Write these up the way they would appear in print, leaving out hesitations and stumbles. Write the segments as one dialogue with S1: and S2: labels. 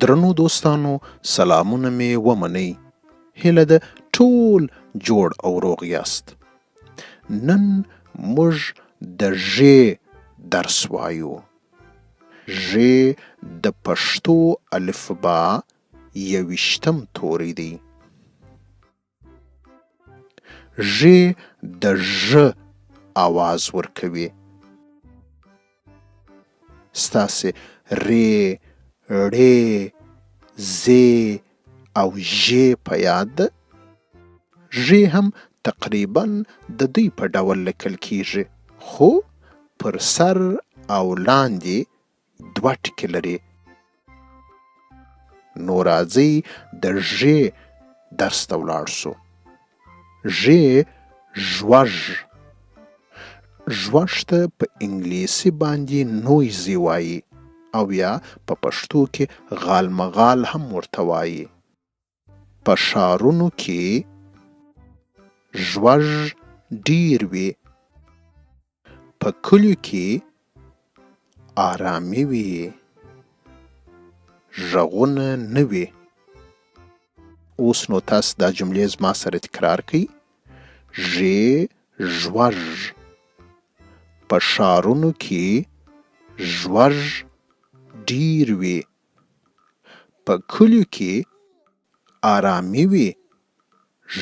S1: درنو دوستانو سلامونه مې ومنئ. هیله ده ټول جوړ او روغ یاست. نن موږ د ژ درس وایو. ژ د پښتو الفبا 21م توری دی. ژ د ژ آواز ورکوي. ستاسې ری، ړې، زې او ژې په یاد ده؟ ژ هم تقریبا د دوی په ډول لیکل کیږي، خو پر سر او لاندې 2 ټکي لري. نو راځئ د ژ درس ته ولاړ سو. ژ ژوژ. ژوژ ته په انګلیسي باندې نویزي وایي او یا په پښتو کې غالمغال هم ورته وایي. په ښارونو کې ژوژ ډیر وي. په کلیو کې آرامي وي. غږونه نه وي. اوس نو تاسو دا جملې زما سره تکرار کړئ. ژ ژوژ. په ښارونو کې ژوژ ډیر وي. په کلیو کې آرامي وي.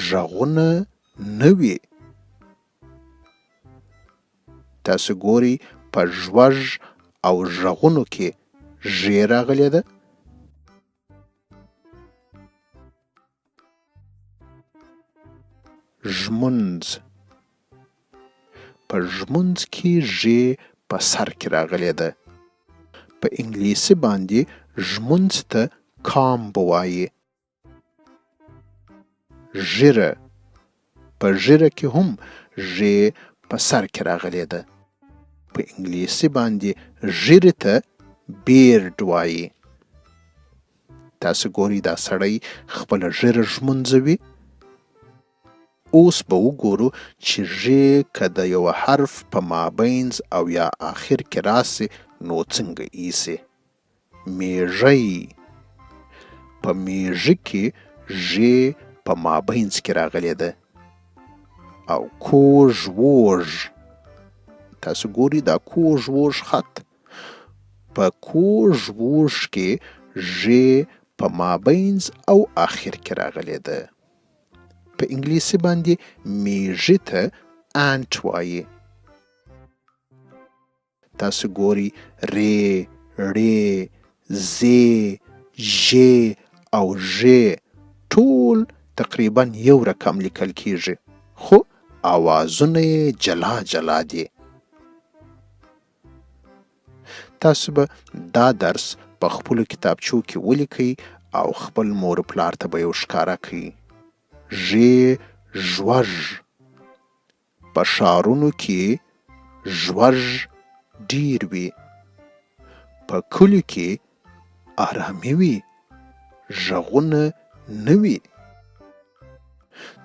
S1: غږونه نه وي. تاسو ګورئ په ژوژ او غږونو کې ژ راغلې ده. ژمنځ. په ژمنځ کې ژ په سر کې راغلې ده. په انګلیسي باندې ژمنځ ته کامب وایي. ژیره. په ژیره کې هم ژ په سر کې راغلې ده. په انګلیسي باندې ژیرې ته بیرډ وایي. تاسو ګورئ دا سړی خپله ژیره ژمنځوي. اوس به وګورو چې ژ که د یو حرف په مابینځ او یا آخر کې راسي نو څنګه ایسي. میږی. په میږي کې ژ په مابینځ کې راغلې ده. او کوږ ووږ. تاسو ګورئ دا کوږ ووږ خط. په کوږ ووږ کې ژ په مابینځ او آخر کې راغلې ده. په انګلیسي باندې میږي ته انټ وایي. تاسو ګورئ ری، ړې، زې، ژې او ژې ټول تقریبا یو رقم لیکل کیږي، خو آوازونه یې جلا جلا دي. تاسو به دا درس په خپلو کتابچو کې ولیکئ او خپل مور پلار ته به یې ښکاره کړئ. ژ ژوژ. په ښارونو کې ژوژ ډیر وي. په کلیو کې آرامي وي. غږونه نه وي.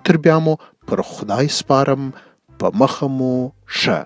S1: تر بیا مو پر خدای سپارم. په مخه مو ښه.